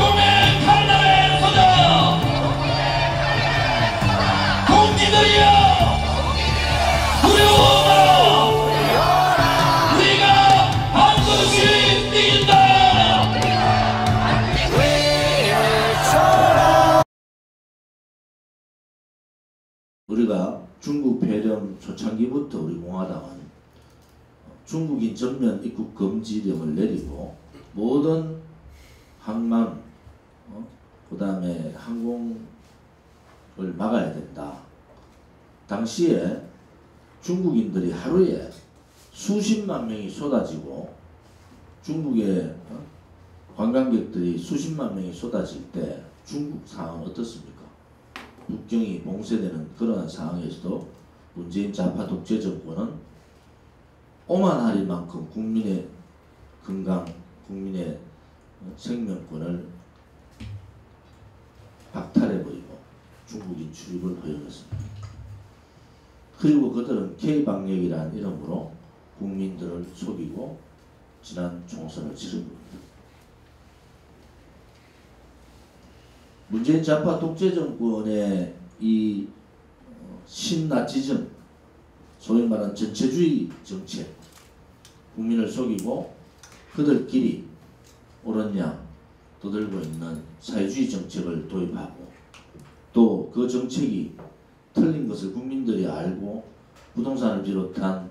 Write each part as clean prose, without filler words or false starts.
국민의 칼날의 소자 국민들이여 두려워라. 우리가 반드시 이긴다. 우리가 중국 폐렴 초창기부터 우리 공화당은 중국인 전면 입국 금지령을 내리고 모든 항만, 그 다음에 항공을 막아야 된다. 당시에 중국인들이 하루에 수십만 명이 쏟아지고 중국의 관광객들이 수십만 명이 쏟아질 때 중국 상황은 어떻습니까? 국경이 봉쇄되는 그러한 상황에서도 문재인 좌파 독재 정권은 오만할 만큼 국민의 건강, 국민의 생명권을 박탈해버리고 중국인 출입을 허용했습니다. 그리고 그들은 K방역이라는 이름으로 국민들을 속이고 지난 총선을 치른 겁니다. 문재인 좌파 독재 정권의 이 신나치즘, 소위 말하는 전체주의 정책, 국민을 속이고 그들끼리 옳은 양 떠들고 있는 사회주의 정책을 도입하고 또 그 정책이 틀린 것을 국민들이 알고 부동산을 비롯한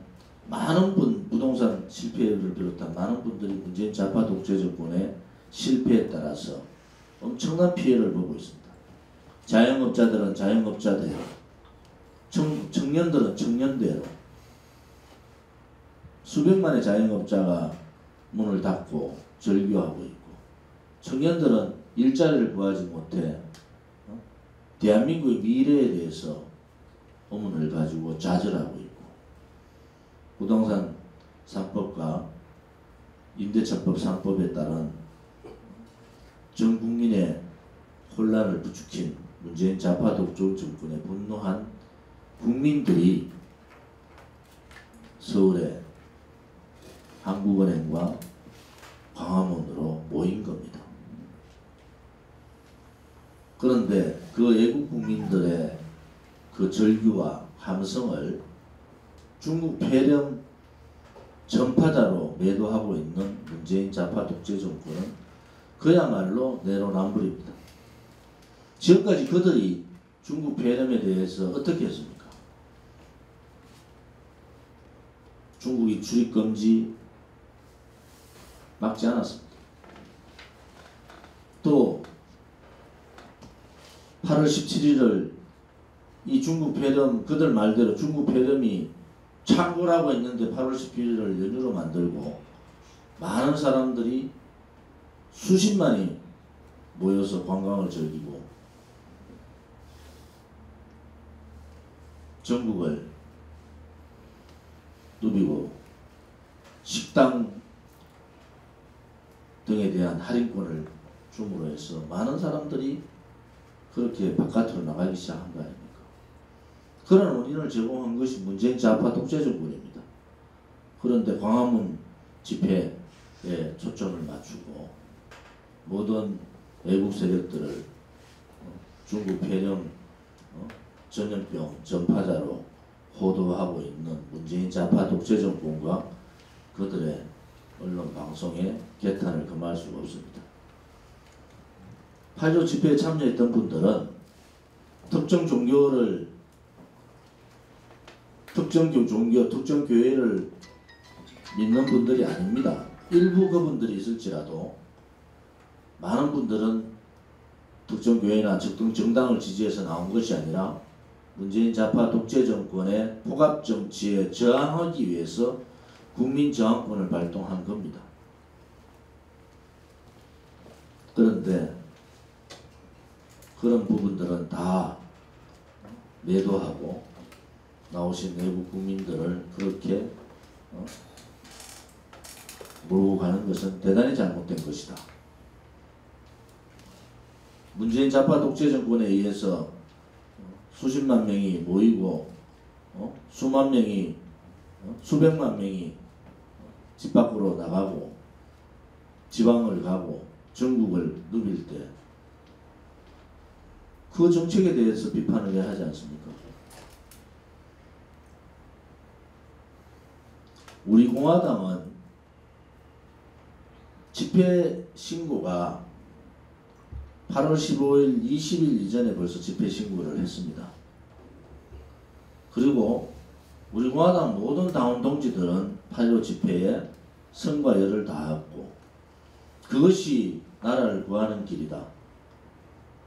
많은 부동산 실패를 비롯한 많은 분들이 문재인 좌파 독재 정권의 실패에 따라서 엄청난 피해를 보고 있습니다. 자영업자들은 자영업자대로, 청년들은 청년대로 수백만의 자영업자가 문을 닫고 절규하고 있고 청년들은 일자리를 구하지 못해 대한민국의 미래에 대해서 의문을 가지고 좌절하고 있고 부동산 3법과 임대차법 3법에 따른 전 국민의 혼란을 부추긴 문재인 좌파 독재 정권에 분노한 국민들이 서울에 한국은행과 광화문으로 모인 겁니다. 그런데 그 애국 국민들의 그 절규와 함성을 중국 폐렴 전파자로 매도하고 있는 문재인 좌파 독재 정권은 그야말로 내로남불입니다. 지금까지 그들이 중국 폐렴에 대해서 어떻게 했습니까? 중국이 출입금지 막지 않았습니다. 또 8월 17일을 이 중국 폐렴, 그들 말대로 중국 폐렴이 창궐하고 있는데 8월 17일을 연휴로 만들고 많은 사람들이 수십만이 모여서 관광을 즐기고 전국을 누비고 식당 등에 대한 할인권을 줌으로 해서 많은 사람들이 그렇게 바깥으로 나가기 시작한 거 아닙니까? 그런 원인을 제공한 것이 문재인 좌파 독재 정권입니다. 그런데 광화문 집회에 초점을 맞추고 모든 외국 세력들을 중국 폐렴 전염병 전파자로 호도하고 있는 문재인 좌파 독재 정권과 그들의 언론 방송의 개탄을 금할 수가 없습니다. 8.15 집회에 참여했던 분들은 특정 종교, 특정 교회를 믿는 분들이 아닙니다. 일부 그분들이 있을지라도 많은 분들은 특정 교회나 특정 정당을 지지해서 나온 것이 아니라 문재인 좌파 독재 정권의 포갑 정치에 저항하기 위해서 국민 저항권을 발동한 겁니다. 그런데 그런 부분들은 다 매도하고 나오신 외국 국민들을 그렇게 몰고 가는 것은 대단히 잘못된 것이다. 문재인 좌파 독재 정권에 의해서 수십만 명이 모이고 수만 명이 수백만 명이 집 밖으로 나가고 지방을 가고 전국을 누빌 때 그 정책에 대해서 비판을 왜 하지 않습니까? 우리 공화당은 집회 신고가 8월 15일 20일 이전에 벌써 집회 신고를 했습니다. 그리고 우리 공화당 모든 당원 동지들은 8.15 집회에 성과 열을 다하였고 그것이 나라를 구하는 길이다.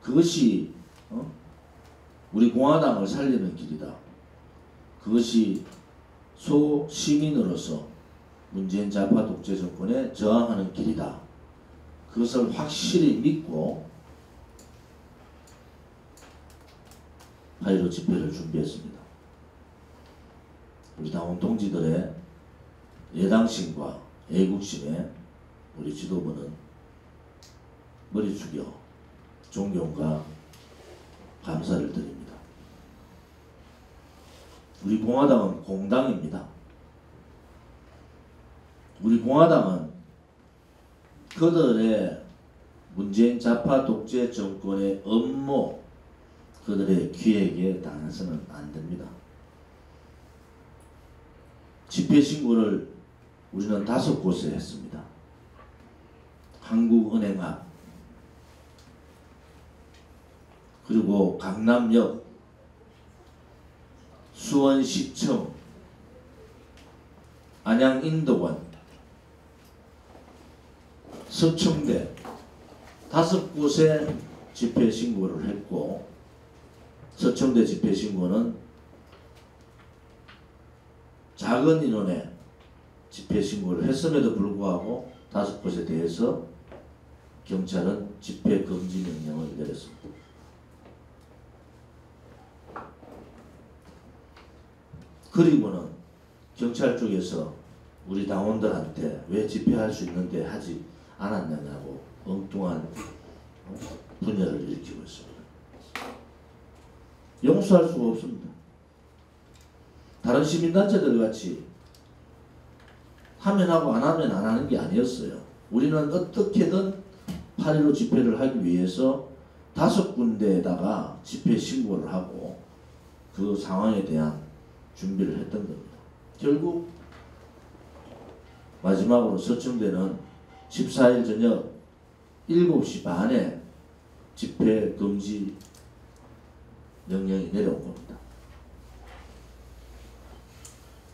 그것이 우리 공화당을 살리는 길이다. 그것이 소시민으로서 문재인 좌파 독재 정권에 저항하는 길이다. 그것을 확실히 믿고 8.15 집회를 준비했습니다. 우리 당원 동지들의 예당심과 애국심에 우리 지도부는 머리 숙여 존경과 감사를 드립니다. 우리 공화당은 공당입니다. 우리 공화당은 그들의 문재인 좌파 독재 정권의 업무, 그들의 기획에 당해서는 안 됩니다. 집회 신고를 우리는 5곳에 했습니다. 한국은행 앞, 그리고 강남역, 수원시청, 안양인덕원, 서청대 5곳에 집회 신고를 했고, 서청대 집회 신고는 작은 인원의 집회 신고를 했음에도 불구하고 5곳에 대해서 경찰은 집회 금지 명령을 내렸습니다. 그리고는 경찰 쪽에서 우리 당원들한테 왜 집회할 수 있는데 하지 않았느냐고 엉뚱한 분열을 일으키고 있습니다. 용서할 수가 없습니다. 다른 시민단체들 같이 하면 하고 안 하면 안 하는 게 아니었어요. 우리는 어떻게든 8.15 집회를 하기 위해서 5군데에다가 집회 신고를 하고 그 상황에 대한 준비를 했던 겁니다. 결국 마지막으로 서청대는 14일 저녁 7시 반에 집회 금지 명령이 내려온 겁니다.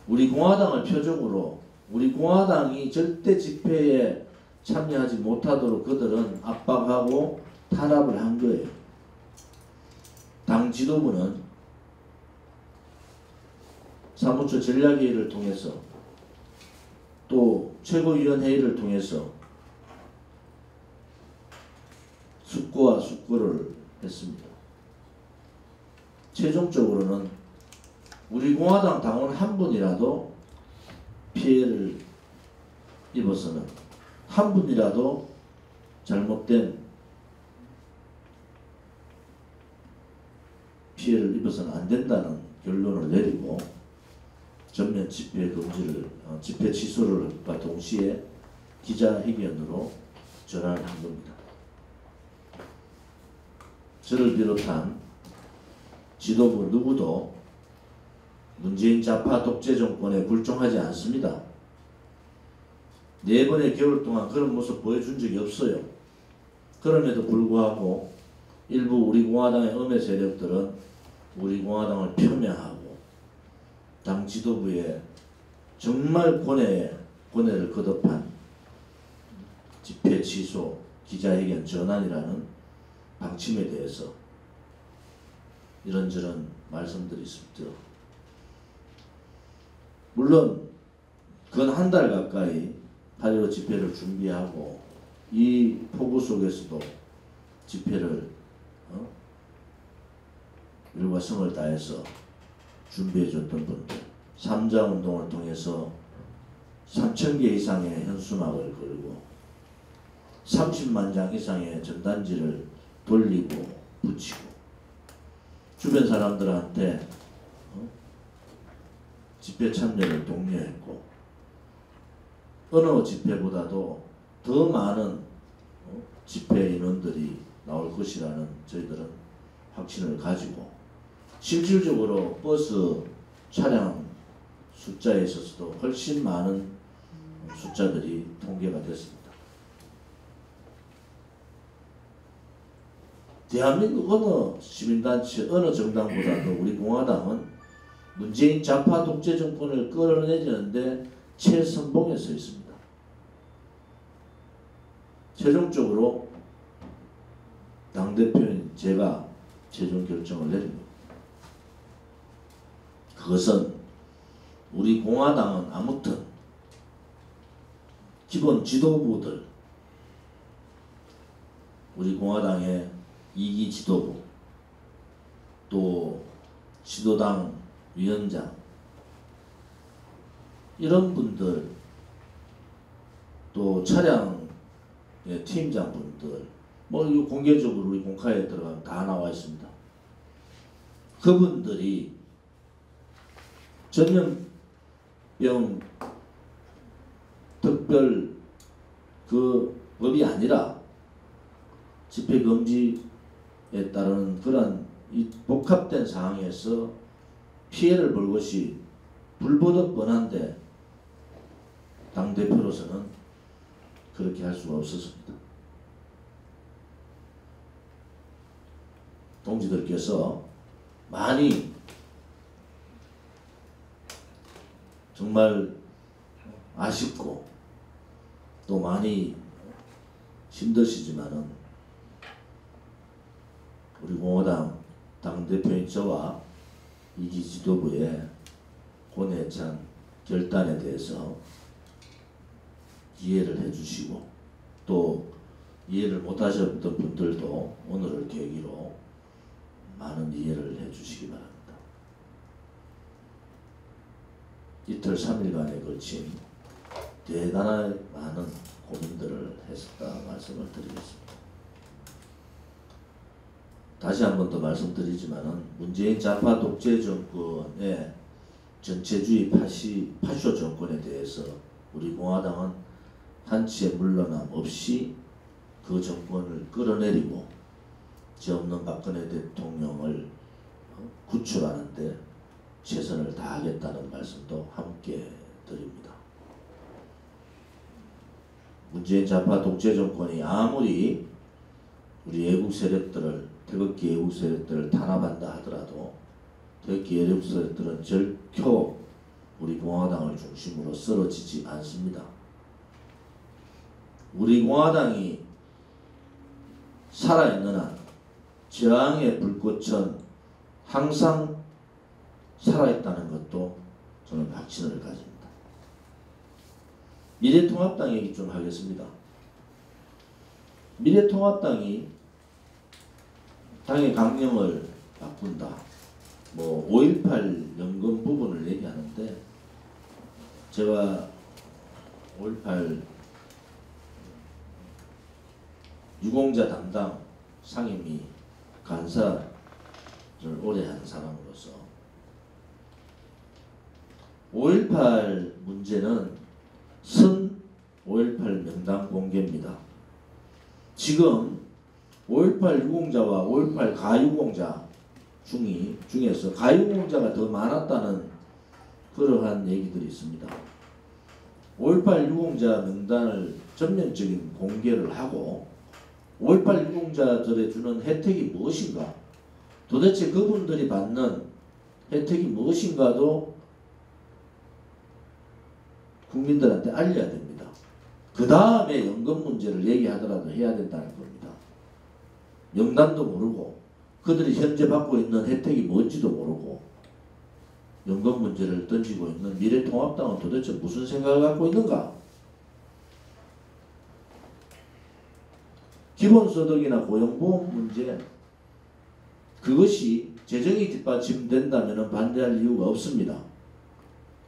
우리 공화당을 표적으로 우리 공화당이 절대 집회에 참여하지 못하도록 그들은 압박하고 탄압을 한 거예요. 당 지도부는 사무처 전략회의를 통해서 또 최고위원회의를 통해서 숙고와 숙고를 했습니다. 최종적으로는 우리 공화당 당원 한 분이라도 피해를 입어서는, 한 분이라도 잘못된 피해를 입어서는 안 된다는 결론을 내리고 전면 집회 금지를, 집회 취소를과 동시에 기자회견으로 전환을 한 겁니다. 저를 비롯한 지도부 누구도 문재인 좌파 독재 정권에 굴종하지 않습니다. 4번의 겨울 동안 그런 모습 보여준 적이 없어요. 그럼에도 불구하고 일부 우리 공화당의 음해 세력들은 우리 공화당을 폄훼하고 당 지도부에 정말 고뇌를 거듭한 집회 취소, 기자회견 전환이라는 방침에 대해서 이런저런 말씀들이 있습니다. 물론 건 한 달 가까이 8.15 집회를 준비하고 이 폭우 속에서도 집회를 일과 성을 다해서 준비해줬던 분들, 3자 운동을 통해서 3,000개 이상의 현수막을 걸고 30만 장 이상의 전단지를 돌리고 붙이고 주변 사람들한테 집회 참여를 독려했고 어느 집회보다도 더 많은 집회 인원들이 나올 것이라는 저희들은 확신을 가지고 실질적으로 버스 차량 숫자에 있어서도 훨씬 많은 숫자들이 통계가 됐습니다. 대한민국 어느 시민단체, 어느 정당보다도 우리 공화당은 문재인 좌파 독재 정권을 끌어내리는데 최선봉에 서 있습니다. 최종적으로 당대표인 제가 최종 결정을 내립니다. 그것은 우리 공화당은 아무튼 기본 지도부들, 우리 공화당의 2기 지도부, 또 지도당 위원장, 이런 분들, 또 차량의 팀장분들, 뭐 이거 공개적으로 우리 공카에 들어가면 다 나와 있습니다. 그분들이 전염병 특별 그 법이 아니라 집회 금지에 따른 그런 이 복합된 상황에서 피해를 볼 것이 불보듯 뻔한데 당대표로서는 그렇게 할 수가 없었습니다. 동지들께서 많이 정말 아쉽고 또 많이 힘드시지만은 우리 공화당 당대표인 저와 이기 지도부의 고뇌에 찬 결단에 대해서 이해를 해주시고 또 이해를 못하셨던 분들도 오늘을 계기로 많은 이해를 해주시기 바랍니다. 이틀 3일간에 걸친 대단한 많은 고민들을 했었다 말씀을 드리겠습니다. 다시 한 번 더 말씀드리지만은 문재인 좌파 독재 정권의 전체주의 파쇼 정권에 대해서 우리 공화당은 한치의 물러남 없이 그 정권을 끌어내리고 죄 없는 박근혜 대통령을 구출하는 데 최선을 다하겠다는 말씀도 함께 드립니다. 문재인 좌파 독재 정권이 아무리 우리 애국 세력들을, 태극기 애국 세력들을 탄압한다 하더라도 태극기 애국 세력들은 절표 우리 공화당을 중심으로 쓰러지지 않습니다. 우리 공화당이 살아있는 한 저항의 불꽃은 항상 살아있다는 것도 저는 확신을 가집니다. 미래통합당 얘기 좀 하겠습니다. 미래통합당이 당의 강령을 바꾼다, 뭐 5.18 연금 부분을 얘기하는데 제가 5.18 유공자 담당 상임위 간사를 오래 한 사람으로서 5.18 문제는 선 5.18 명단 공개입니다. 지금 5.18 유공자와 5.18 가유공자 중에서 가유공자가 더 많았다는 그러한 얘기들이 있습니다. 5.18 유공자 명단을 전면적인 공개를 하고 5.18 유공자들에 주는 혜택이 무엇인가, 도대체 그분들이 받는 혜택이 무엇인가도 국민들한테 알려야 됩니다. 그 다음에 연금 문제를 얘기하더라도 해야 된다는 겁니다. 명단도 모르고 그들이 현재 받고 있는 혜택이 뭔지도 모르고 연금 문제를 던지고 있는 미래통합당은 도대체 무슨 생각을 갖고 있는가? 기본소득이나 고용보험 문제, 그것이 재정이 뒷받침된다면 반대할 이유가 없습니다.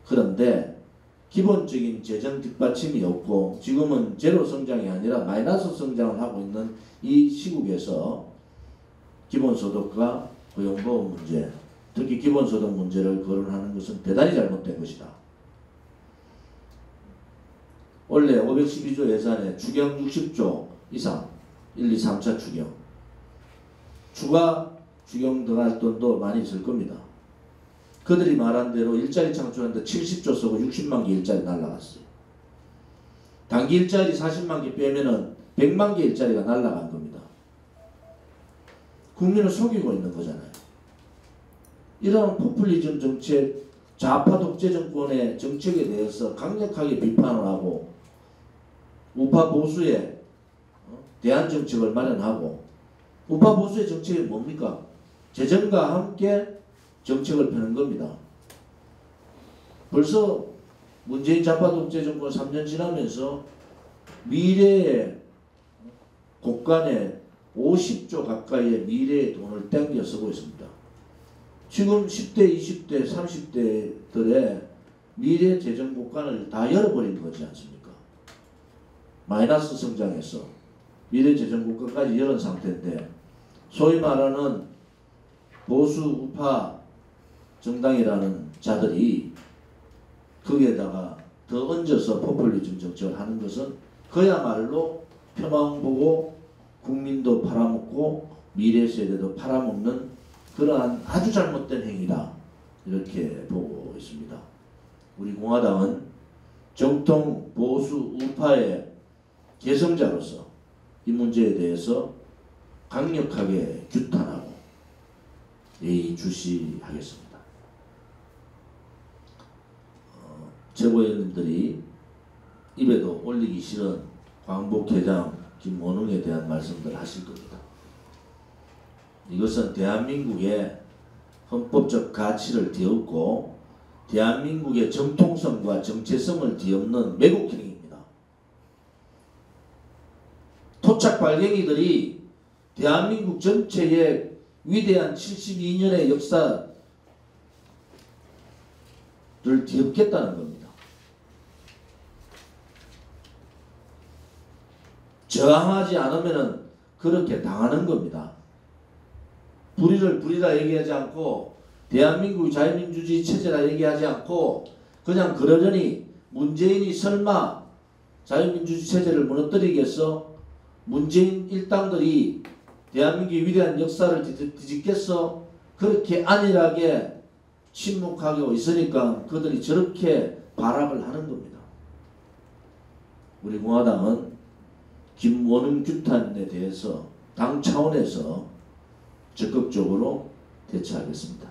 그런데 기본적인 재정 뒷받침이 없고 지금은 제로 성장이 아니라 마이너스 성장을 하고 있는 이 시국에서 기본소득과 고용보험 문제, 특히 기본소득 문제를 거론하는 것은 대단히 잘못된 것이다. 원래 512조 예산에 추경 60조 이상 1, 2, 3차 추경, 추가 추경 들어갈 돈도 많이 있을 겁니다. 그들이 말한 대로 일자리 창출하는데 70조 쓰고 60만 개 일자리 날라갔어요. 단기 일자리 40만 개 빼면은 100만 개 일자리가 날라간 겁니다. 국민을 속이고 있는 거잖아요. 이런 포퓰리즘 정책, 좌파 독재 정권의 정책에 대해서 강력하게 비판을 하고 우파 보수의 대안 정책을 마련하고, 우파 보수의 정책이 뭡니까? 재정과 함께 정책을 펴는 겁니다. 벌써 문재인 좌파 독재 정권 3년 지나면서 미래의 국간에 50조 가까이의 미래의 돈을 땡겨 쓰고 있습니다. 지금 10대, 20대, 30대들의 미래 재정 국간을 다 열어버린 거지 않습니까? 마이너스 성장해서 미래 재정 국간까지 열은 상태인데, 소위 말하는 보수 우파 정당이라는 자들이 거기에다가 더 얹어서 포퓰리즘 정책을 하는 것은 그야말로 표만 보고 국민도 팔아먹고 미래 세대도 팔아먹는 그러한 아주 잘못된 행위다, 이렇게 보고 있습니다. 우리 공화당은 정통 보수 우파의 개성자로서 이 문제에 대해서 강력하게 규탄하고 예의주시하겠습니다. 최고위원님들이 입에도 올리기 싫은 광복회장 김원웅에 대한 말씀들 하실 겁니다. 이것은 대한민국의 헌법적 가치를 뒤엎고 대한민국의 정통성과 정체성을 뒤엎는 매국행위입니다. 토착 발갱이들이 대한민국 전체의 위대한 72년의 역사를 뒤엎겠다는 겁니다. 저항하지 않으면 그렇게 당하는 겁니다. 불의를 불의라 얘기하지 않고 대한민국 자유민주주의 체제라 얘기하지 않고 그냥 그러려니 문재인이 설마 자유민주주의 체제를 무너뜨리겠어? 문재인 일당들이 대한민국의 위대한 역사를 뒤집겠어? 그렇게 안일하게 침묵하고 있으니까 그들이 저렇게 발악을 하는 겁니다. 우리 공화당은 김원웅 규탄에 대해서 당 차원에서 적극적으로 대처하겠습니다.